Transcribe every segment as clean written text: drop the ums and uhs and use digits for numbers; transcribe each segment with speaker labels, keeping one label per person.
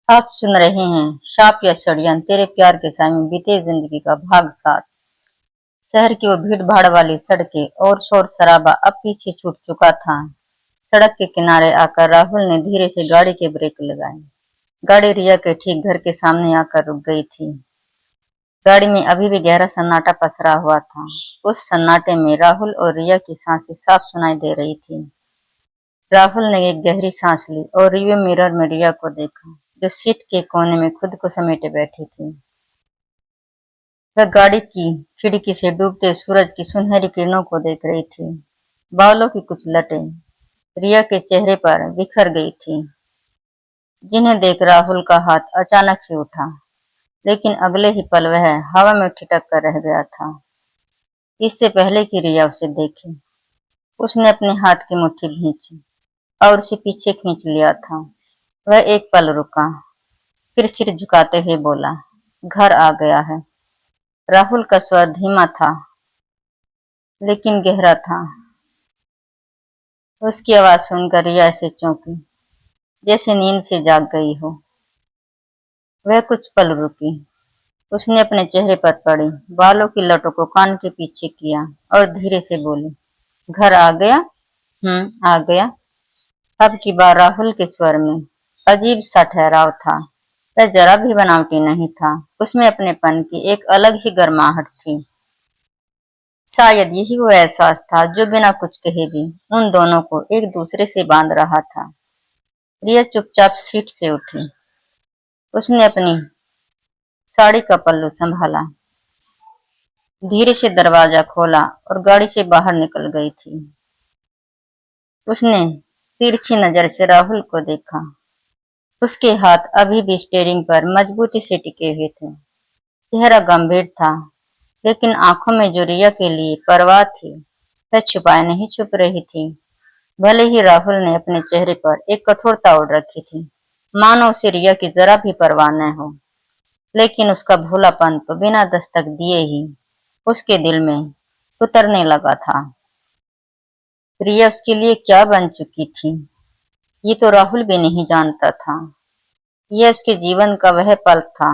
Speaker 1: आप सुन रहे हैं शाप या षड्यंत्र तेरे प्यार के साए में बीते जिंदगी का भाग 7। शहर की वो भीड़ भाड़ वाली सड़कें और शोर शराबा अब पीछे छूट चुका था। सड़क के किनारे आकर राहुल ने धीरे से गाड़ी के ब्रेक लगाए। गाड़ी रिया के ठीक घर के सामने आकर रुक गई थी। गाड़ी में अभी भी गहरा सन्नाटा पसरा हुआ था। उस सन्नाटे में राहुल और रिया की सांसें साफ सुनाई दे रही थी। राहुल ने एक गहरी सांस ली और रिव्यू मिरर में रिया को देखा, जो सीट के कोने में खुद को समेटे बैठी थी। वह गाड़ी की खिड़की से डूबते सूरज की सुनहरी किरणों को देख रही थी। बालों की कुछ लटें रिया के चेहरे पर बिखर गई थी, जिन्हें देख राहुल का हाथ अचानक ही उठा, लेकिन अगले ही पल वह हवा में ठिठक कर रह गया था। इससे पहले कि रिया उसे देखे, उसने अपने हाथ की मुट्ठी खींची और उसे पीछे खींच लिया था। वह एक पल रुका, फिर सिर झुकाते हुए बोला, घर आ गया है। राहुल का स्वर धीमा था, लेकिन गहरा था। उसकी आवाज सुनकर रिया ऐसे चौंकी, जैसे नींद से जाग गई हो। वह कुछ पल रुकी, उसने अपने चेहरे पर पड़ी बालों की लटों को कान के पीछे किया और धीरे से बोली, घर आ गया? आ गया। अब की बार राहुल के स्वर में अजीब सा ठहराव था। वह जरा भी बनावटी नहीं था, उसमें अपनेपन की एक अलग ही गर्माहट थी। शायद यही वो एहसास था जो बिना कुछ कहे भी उन दोनों को एक दूसरे से बांध रहा था। रिया चुपचाप सीट से उठी, उसने अपनी साड़ी का पल्लू संभाला, धीरे से दरवाजा खोला और गाड़ी से बाहर निकल गई थी। उसने तिरछी नजर से राहुल को देखा। उसके हाथ अभी भी स्टीयरिंग पर मजबूती से टिके हुए थे। चेहरा गंभीर था, लेकिन आंखों में जो रिया के लिए परवाह थी, वह छुपाए नहीं छुप रही थी। भले ही राहुल ने अपने चेहरे पर एक कठोरता ओढ़ रखी थी, मानो उसे रिया की जरा भी परवाह न हो, लेकिन उसका भोलापन तो बिना दस्तक दिए ही उसके दिल में उतरने लगा था। रिया उसके लिए क्या बन चुकी थी, ये तो राहुल भी नहीं जानता था। यह उसके जीवन का वह पल था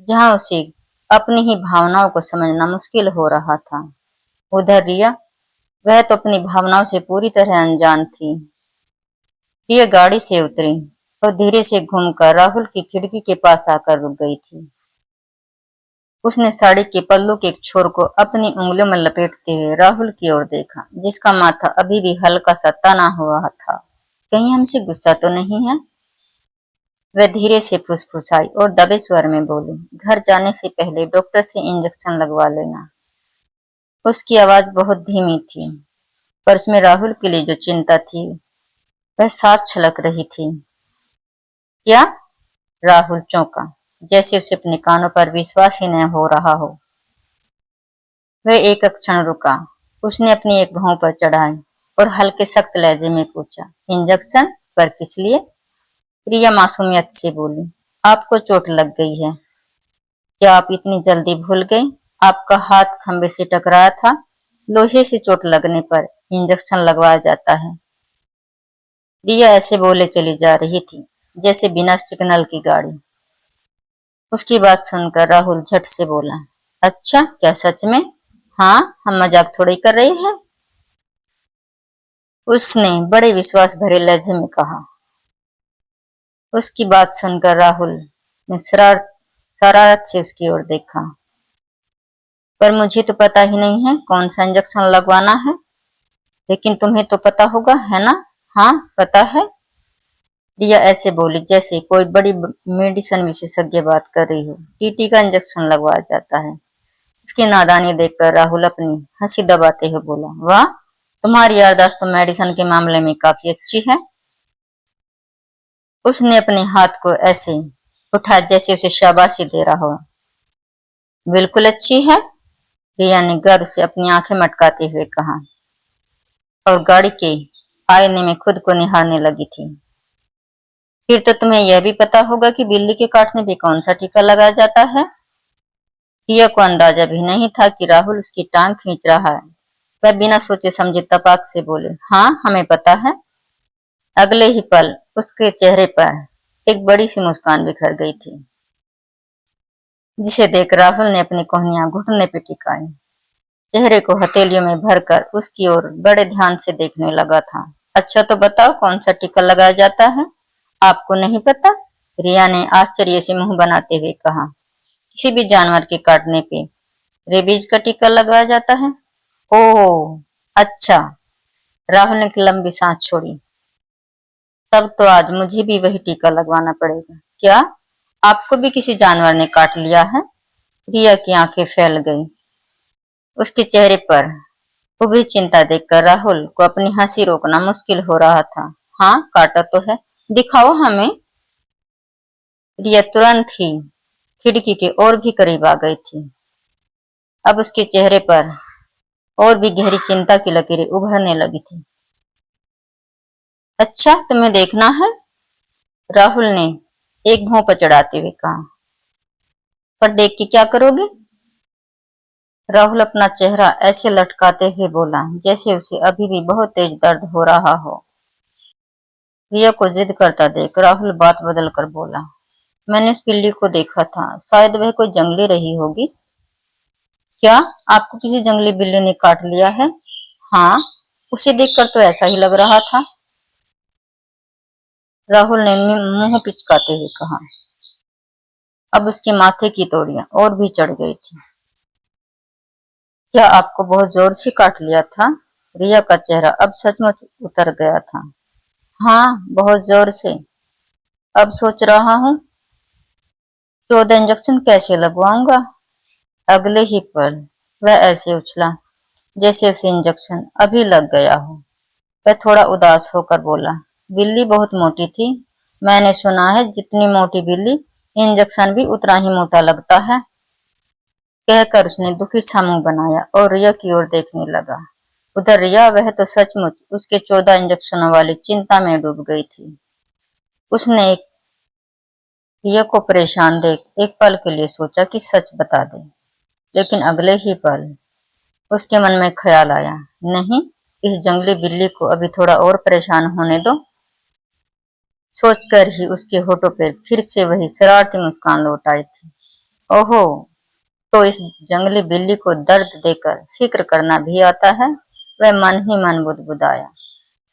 Speaker 1: जहां उसे अपनी ही भावनाओं को समझना मुश्किल हो रहा था। उधर रिया, वह तो अपनी भावनाओं से पूरी तरह अनजान थी। रिया गाड़ी से उतरी और धीरे से घूमकर राहुल की खिड़की के पास आकर रुक गई थी। उसने साड़ी के पल्लू के एक छोर को अपनी उंगलियों में लपेटते हुए राहुल की ओर देखा, जिसका माथा अभी भी हल्का सा तना हुआ था। कहीं हमसे गुस्सा तो नहीं है? वह धीरे से फुसफुसाई और दबे स्वर में बोली, घर जाने से पहले डॉक्टर से इंजेक्शन लगवा लेना। उसकी आवाज बहुत धीमी थी, पर उसमें राहुल के लिए जो चिंता थी वह साफ छलक रही थी। क्या? राहुल चौंका, जैसे उसे अपने कानों पर विश्वास ही न हो रहा हो। वह एक क्षण रुका, उसने अपनी एक भौं पर चढ़ाई और हल्के सख्त लहजे में पूछा, इंजेक्शन? पर किस लिए? प्रिया मासूमियत से बोली, आपको चोट लग गई है। क्या आप इतनी जल्दी भूल गई? आपका हाथ खंबे से टकराया था। लोहे से चोट लगने पर इंजेक्शन लगवाया जाता है। रिया ऐसे बोले चली जा रही थी, जैसे बिना सिग्नल की गाड़ी। उसकी बात सुनकर राहुल झट से बोला, अच्छा, क्या सच में? हाँ, हम मजाक थोड़ी कर रहे हैं। उसने बड़े विश्वास भरे लहजे में कहा। उसकी बात सुनकर राहुल ने शरारत से उसकी ओर देखा। पर मुझे तो पता ही नहीं है कौन सा इंजेक्शन लगवाना है। लेकिन तुम्हें तो पता होगा, है ना? हाँ, पता है। रिया ऐसे बोली जैसे कोई बड़ी मेडिसिन विशेषज्ञ बात कर रही हो। टीटी का इंजेक्शन लगवाया जाता है। उसकी नादानी देखकर राहुल अपनी हंसी दबाते हुए बोला, वाह, तुम्हारी याददाश्त तो मेडिसिन के मामले में काफी अच्छी है। उसने अपने हाथ को ऐसे उठा जैसे उसे शाबाशी दे रहा हो। बिल्कुल अच्छी है, रिया ने गर्व से अपनी आंखें मटकाते हुए कहा और गाड़ी के आईने में खुद को निहारने लगी थी। फिर तो तुम्हें यह भी पता होगा कि बिल्ली के काटने पे कौन सा टीका लगाया जाता है। रिया को अंदाजा भी नहीं था कि राहुल उसकी टांग खींच रहा है। वह बिना सोचे समझे तपाक से बोले, हाँ, हमें पता है। अगले ही पल उसके चेहरे पर एक बड़ी सी मुस्कान बिखर गई थी, जिसे देख राहुल ने अपनी कोहनियां घुटने पे टिकाई, चेहरे को हथेलियों में भरकर उसकी ओर बड़े ध्यान से देखने लगा था। अच्छा तो बताओ कौन सा टीका लगाया जाता है? आपको नहीं पता? रिया ने आश्चर्य से मुंह बनाते हुए कहा। किसी भी जानवर के काटने पे रेबीज का टीका लगाया जाता है। ओह, अच्छा। राहुल ने एक लंबी सांस छोड़ी। तब तो आज मुझे भी वही टीका लगवाना पड़ेगा। क्या आपको भी किसी जानवर ने काट लिया है? रिया की आंखें फैल गई। उसके चेहरे पर उभरी चिंता देखकर राहुल को अपनी हंसी रोकना मुश्किल हो रहा था। हाँ, काटा तो है। दिखाओ हमें। रिया तुरंत ही खिड़की के और भी करीब आ गई थी। अब उसके चेहरे पर और भी गहरी चिंता की लकीरें उभरने लगी थी। अच्छा, तुम्हें देखना है? राहुल ने एक भौं पर चढ़ाते हुए कहा। पर देख के क्या करोगे? राहुल अपना चेहरा ऐसे लटकाते हुए बोला जैसे उसे अभी भी बहुत तेज दर्द हो रहा हो। रिया को जिद करता देख राहुल बात बदल कर बोला, मैंने उस बिल्ली को देखा था, शायद वह कोई जंगली रही होगी। क्या आपको किसी जंगली बिल्ली ने काट लिया है? हाँ, उसे देखकर तो ऐसा ही लग रहा था। राहुल ने मुंह पिचकाते हुए कहा। अब उसके माथे की तोड़ियां और भी चढ़ गई थी। क्या आपको बहुत जोर से काट लिया था? रिया का चेहरा अब सचमुच उतर गया था। हाँ, बहुत जोर से। अब सोच रहा हूँ 14 इंजेक्शन कैसे लगवाऊंगा। अगले ही पल वह ऐसे उछला जैसे उसे इंजेक्शन अभी लग गया हो। वह थोड़ा उदास होकर बोला, बिल्ली बहुत मोटी थी। मैंने सुना है जितनी मोटी बिल्ली इंजेक्शन भी उतना ही मोटा लगता है। कहकर उसने दुखी सा मुंह बनाया और रिया की ओर देखने लगा। उधर रिया, वह तो सचमुच उसके 14 इंजेक्शनों वाली चिंता में डूब गई थी। उसने एक रिया को परेशान देख एक पल के लिए सोचा कि सच बता दे, लेकिन अगले ही पल उसके मन में ख्याल आया, नहीं, इस जंगली बिल्ली को अभी थोड़ा और परेशान होने दो। सोचकर ही उसके होठों पर फिर से वही शरारती मुस्कान लौट आई थी। ओहो, तो इस जंगली बिल्ली को दर्द देकर फिक्र करना भी आता है। वह मन ही मन बुदबुदाया।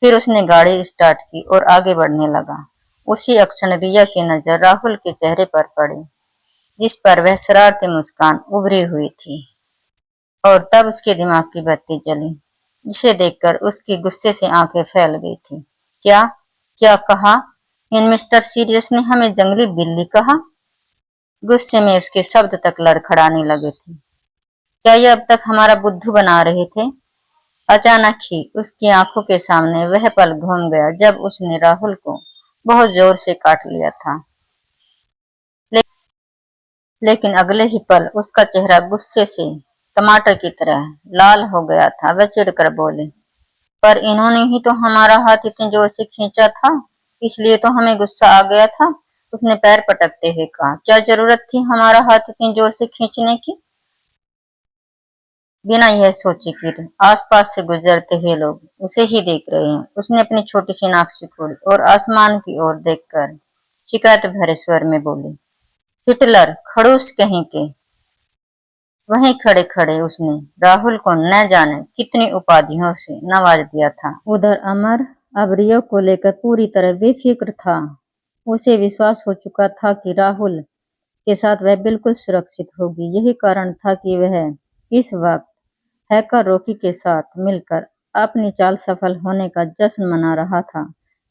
Speaker 1: फिर उसने गाड़ी स्टार्ट की और आगे बढ़ने लगा। उसी क्षण रिया की नजर राहुल के चेहरे पर पड़ी, जिस पर वह शरारती मुस्कान उभरी हुई थी। और तब उसके दिमाग की बत्ती जली, जिसे देखकर उसकी गुस्से से आंखें फैल गई थी। क्या क्या कहा? इन मिस्टर सीरियस ने हमें जंगली बिल्ली कहा? गुस्से में उसके शब्द तक लड़खड़ाने लगे थे। क्या ये अब तक हमारा बुद्धू बना रहे थे? अचानक ही उसकी आंखों के सामने वह पल घूम गया जब उसने राहुल को बहुत जोर से काट लिया था। लेकिन अगले ही पल उसका चेहरा गुस्से से टमाटर की तरह लाल हो गया था। वह चिढ़कर बोली, पर इन्होंने ही तो हमारा हाथ इतने जोर से खींचा था, इसलिए तो हमें गुस्सा आ गया था। उसने पैर पटकते हुए कहा, क्या जरूरत थी हमारा हाथ इतनी जोर से खींचने की? बिना यह सोचे कि आसपास से गुजरते हुए लोग उसे ही देख रहे हैं, उसने अपनी छोटी सी नाक सिकोड़ी और आसमान की ओर देखकर शिकायत भरे स्वर में बोली, हिटलर, खड़ूस कहीं के। वहीं खड़े खड़े उसने राहुल को न जाने कितनी उपाधियों से नवाज दिया था। उधर अमर अब रियो को लेकर पूरी तरह बेफिक्र था। उसे विश्वास हो चुका था कि राहुल के साथ वह बिल्कुल सुरक्षित होगी। यही कारण था कि वह इस वक्त हैकर रॉकी के साथ मिलकर अपनी चाल सफल होने का जश्न मना रहा था।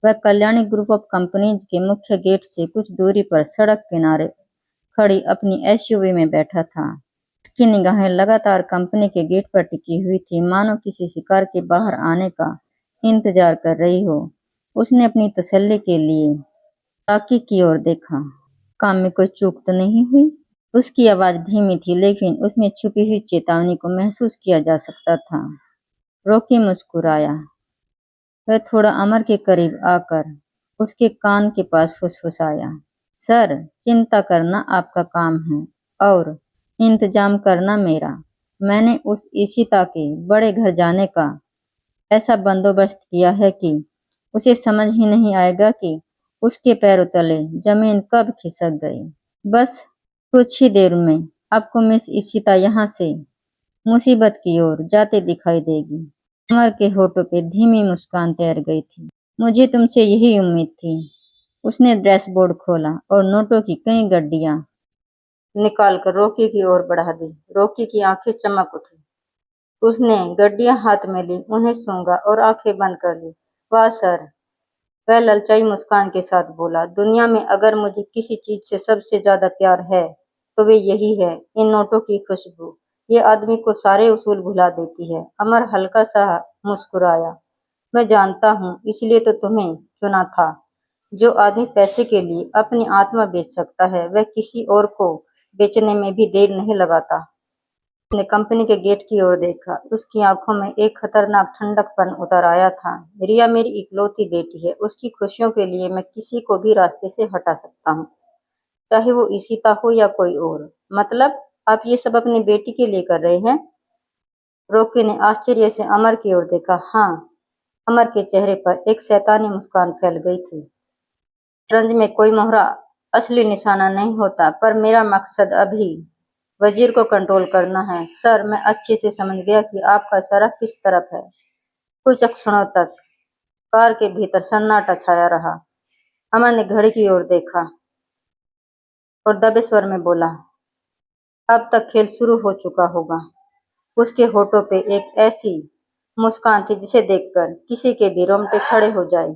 Speaker 1: वह कल्याणी ग्रुप ऑफ कंपनीज के मुख्य गेट से कुछ दूरी पर सड़क किनारे खड़ी अपनी एसयूवी में बैठा था। उसकी निगाहें लगातार कंपनी के गेट पर टिकी हुई थी, मानो किसी शिकार के बाहर आने का इंतजार कर रही हो। उसने अपनी तसल्ली के लिए टाकी की ओर देखा। काम में कोई चूक तो नहीं हुई? उसकी आवाज धीमी थी, लेकिन उसमें छुपी हुई चेतावनी को महसूस किया जा सकता था। रॉकी मुस्कुराया। वह थोड़ा अमर के करीब आकर उसके कान के पास फुसफुसाया, सर, चिंता करना आपका काम है और इंतजाम करना मेरा। मैंने उस ईशिता के बड़े घर जाने का ऐसा बंदोबस्त किया है कि उसे समझ ही नहीं आएगा कि उसके पैरों तले जमीन कब खिसक गई। बस कुछ ही देर में आपको मिस इशिता यहाँ से मुसीबत की ओर जाते दिखाई देगी। अमर के होठों पे धीमी मुस्कान तैर गई थी। मुझे तुमसे यही उम्मीद थी। उसने डैशबोर्ड खोला और नोटों की कई गड्डियां निकालकर रॉकी की ओर बढ़ा दी। रॉकी की आंखें चमक उठी। उसने गड्डियां हाथ में ली, उन्हें सूंघा और आंखें बंद कर ली। वाह सर, वह ललचाई मुस्कान के साथ बोला, दुनिया में अगर मुझे किसी चीज से सबसे ज्यादा प्यार है तो वे यही है, इन नोटों की खुशबू। ये आदमी को सारे उसूल भुला देती है। अमर हल्का सा मुस्कुराया। मैं जानता हूँ, इसलिए तो तुम्हें चुना था। जो आदमी पैसे के लिए अपनी आत्मा बेच सकता है वह किसी और को बेचने में भी देर नहीं लगाता। उसने कंपनी के गेट की ओर देखा। उसकी आंखों में एक खतरनाक ठंडकपन उतर आया था। रिया मेरी इकलौती बेटी है। उसकी खुशियों के लिए मैं किसी को भी रास्ते से हटा सकता हूँ, चाहे वो इशिता हो या कोई और। मतलब आप ये सब अपनी बेटी के लिए कर रहे हैं? रॉकी ने आश्चर्य से अमर की ओर देखा। हाँ। अमर के चेहरे पर एक शैतानी मुस्कान फैल गई थी। शतरंज में कोई मोहरा असली निशाना नहीं होता, पर मेरा मकसद अभी वजीर को कंट्रोल करना है। सर, मैं अच्छे से समझ गया कि आपका इशारा किस तरफ है। कुछ क्षणों तक कार के भीतर सन्नाटा छाया रहा। अमर ने घड़ी की ओर देखा और दबे स्वर में बोला, अब तक खेल शुरू हो चुका होगा। उसके होठों पे एक ऐसी मुस्कान थी जिसे देखकर किसी के भी रोंगटे खड़े हो जाए।